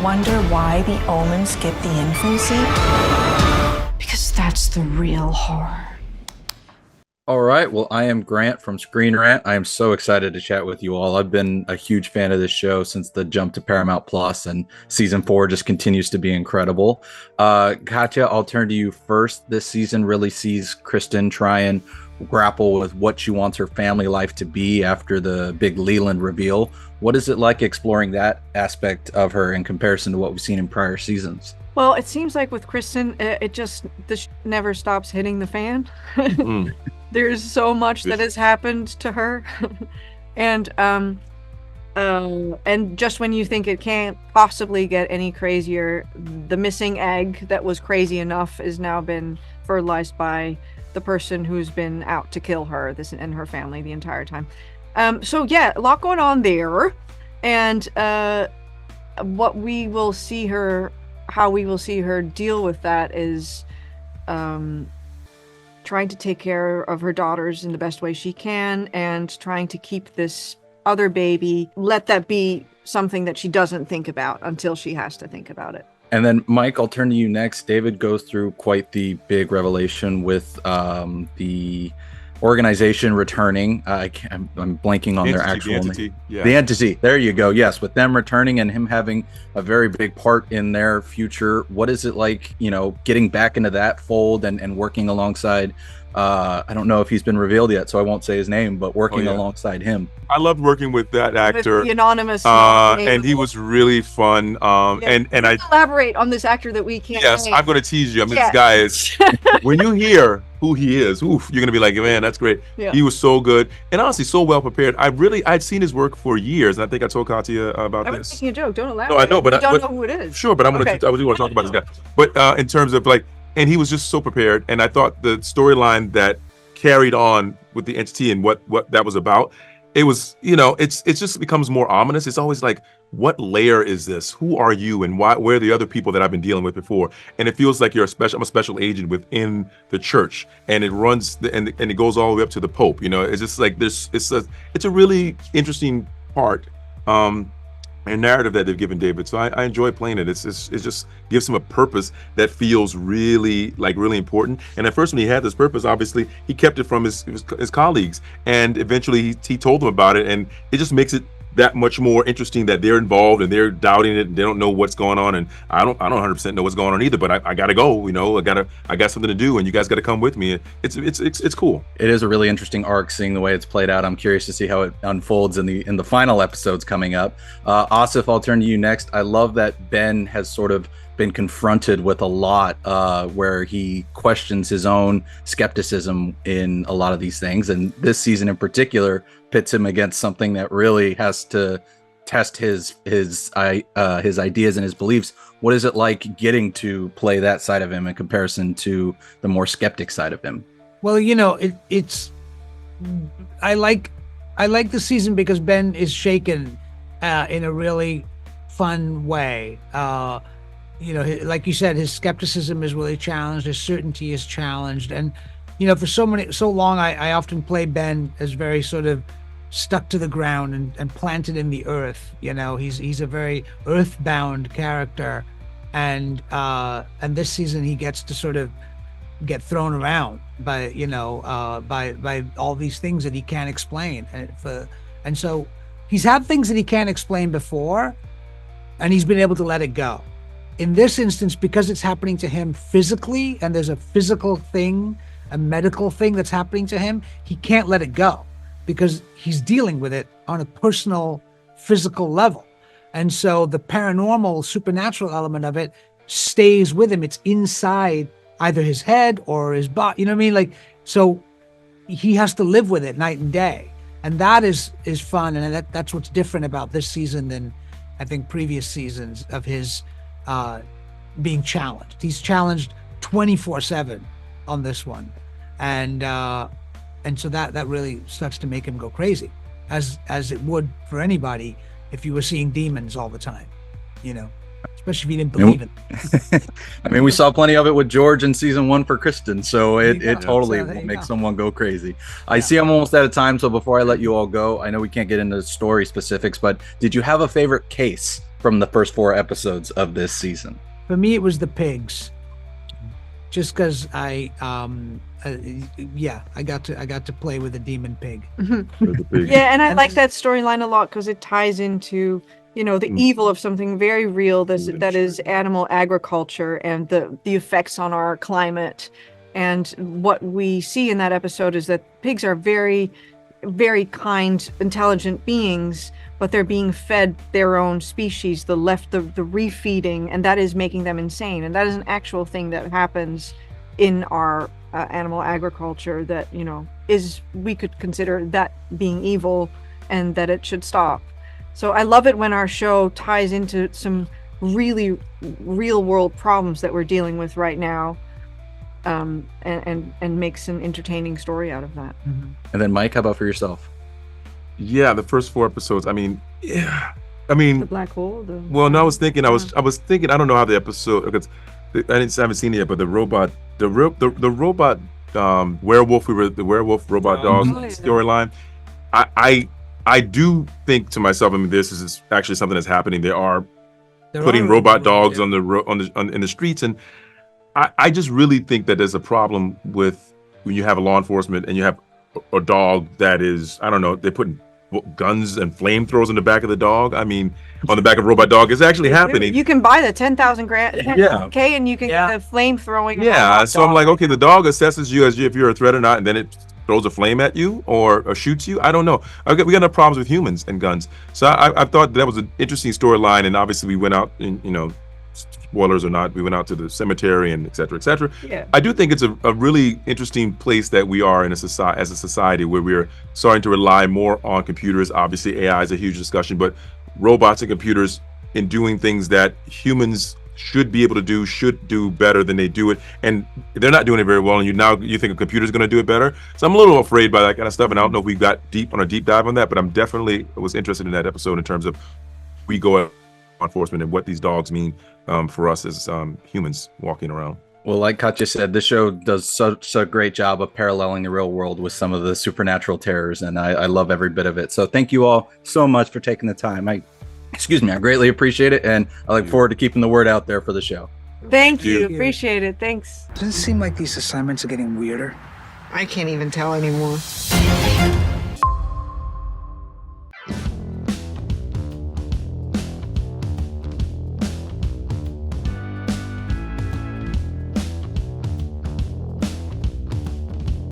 wonder why the omens get the infancy? Because that's the real horror. All right. Well, I am Grant from Screen Rant. I am so excited to chat with you all. I've been a huge fan of this show since the jump to Paramount Plus, and season 4 just continues to be incredible. Katja, I'll turn to you first. This season really sees Kristen try and grapple with what she wants her family life to be after the big Leland reveal. What is it like exploring that aspect of her in comparison to what we've seen in prior seasons? Well, it seems like with Kristen, this never stops hitting the fan. There's so much that has happened to her, and just when you think it can't possibly get any crazier, the missing egg that was crazy enough has now been fertilized by the person who's been out to kill her, and her family the entire time. So yeah, a lot going on there, and what we will see her, how we will see her deal with that is trying to take care of her daughters in the best way she can, and trying to keep this other baby, let that be something that she doesn't think about until she has to think about it. And then, Mike, I'll turn to you next. David goes through quite the big revelation with the organization returning. I'm blanking on their actual name. Yeah. The entity. There you go. Yes, with them returning and him having a very big part in their future. What is it like, getting back into that fold and working alongside? I don't know if he's been revealed yet, so I won't say his name, but working alongside him. I loved working with that actor, with the anonymous and he was really fun. And I elaborate on this actor that we can't. Yes, name. I'm going to tease you. I mean, this guy is. When you hear who he is, you're going to be like, man, that's great. Yeah. He was so good, and honestly, so well prepared. I'd seen his work for years, and I think I told Katya about I this. was making a joke. Don't elaborate. No, I know, but I don't know who it is. Sure, but I do want to talk about this guy. But in terms of and he was just so prepared, and I thought the storyline that carried on with the entity and what that was about, it was, it just becomes more ominous. It's always like, what layer is this? Who are you, and where are the other people that I've been dealing with before? And it feels like I'm a special agent within the church, and it runs and it goes all the way up to the Pope. It's just like it's a really interesting part and narrative that they've given David. So I enjoy playing it. It just gives him a purpose that feels really important. And at first, when he had this purpose, obviously he kept it from his colleagues, and eventually he told them about it, and it just makes it that much more interesting that they're involved and they're doubting it and they don't know what's going on, and I don't 100% know what's going on either, but I gotta go. I got something to do, and you guys got to come with me. It's cool. It is a really interesting arc, seeing the way it's played out. I'm curious to see how it unfolds in the final episodes coming up. Aasif, I'll turn to you next. I love that Ben has sort of been confronted with a lot where he questions his own skepticism in a lot of these things, and this season in particular pits him against something that really has to test his ideas and his beliefs. What is it like getting to play that side of him in comparison to the more skeptic side of him? Well, I like the season because Ben is shaken in a really fun way. Like you said, his skepticism is really challenged, his certainty is challenged, and for so long I often play Ben as very sort of stuck to the ground and planted in the earth. He's a very earthbound character, and this season he gets to sort of get thrown around by by all these things that he can't explain, and so he's had things that he can't explain before, and he's been able to let it go. In this instance, because it's happening to him physically, and there's a physical thing, a medical thing that's happening to him, he can't let it go because he's dealing with it on a personal, physical level. And so the paranormal, supernatural element of it stays with him. It's inside either his head or his body. You know what I mean? So he has to live with it night and day. And that is fun. And that's what's different about this season than I think previous seasons of his being challenged. He's challenged 24/7 on this one, and so that really starts to make him go crazy, as it would for anybody if you were seeing demons all the time. especially if you didn't believe it. I mean, we saw plenty of it with George in season 1 for Kristen, so it totally So there will you make go. someone go crazy. I see I'm almost out of time, so before I let you all go, I know we can't get into story specifics, but did you have a favorite case from the first 4 episodes of this season? For me, it was the pigs. Just because I got to play with a demon pig. Yeah, and I like that storyline a lot because it ties into, you know, the evil of something very real that is animal agriculture and the effects on our climate. And what we see in that episode is that pigs are very, very kind, intelligent beings, but they're being fed their own species, the refeeding, and that is making them insane. And that is an actual thing that happens in our animal agriculture that, you know, we could consider that being evil and that it should stop. So I love it when our show ties into some really real world problems that we're dealing with right now, and makes an entertaining story out of that. And then Mike, how about for yourself? Yeah, the first 4 episodes. I mean, The black hole. well, no, I was thinking, I don't know how the episode, because I haven't seen it yet, but the robot, the robot werewolf, the werewolf robot dog storyline. I do think to myself, I mean, this is actually something that's happening. They are putting robot dogs in the streets, and I just really think that there's a problem with when you have a law enforcement and you have a dog that is, I don't know, they're putting guns and flamethrowers in the back of the dog. I mean, on the back of a robot dog, it's actually happening. You can buy the 10,000 grand, Yeah. okay, and you can get the flame throwing. Yeah, so I'm like, okay, the dog assesses you as if you're a threat or not, and then it throws a flame at you or shoots you. I don't know. We got enough problems with humans and guns. So I thought that was an interesting storyline, and obviously we went out, and, you know, spoilers or not, we went out to the cemetery and et cetera, et cetera. Yeah. I do think it's a really interesting place that we are in as a society where we're starting to rely more on computers. Obviously, AI is a huge discussion, but robots and computers in doing things that humans should be able to do, should do better than they do it, and they're not doing it very well. And you think a computer's going to do it better? So I'm a little afraid by that kind of stuff, and I don't know if we got deep dive on that, but I'm definitely was interested in that episode in terms of we go at law enforcement and what these dogs mean for us as humans walking around. Well, like Katja said, this show does such a great job of paralleling the real world with some of the supernatural terrors, and I love every bit of it. So thank you all so much for taking the time. I greatly appreciate it, and I look forward to keeping the word out there for the show. Thank you. Appreciate it. Thanks. Doesn't it seem like these assignments are getting weirder? I can't even tell anymore.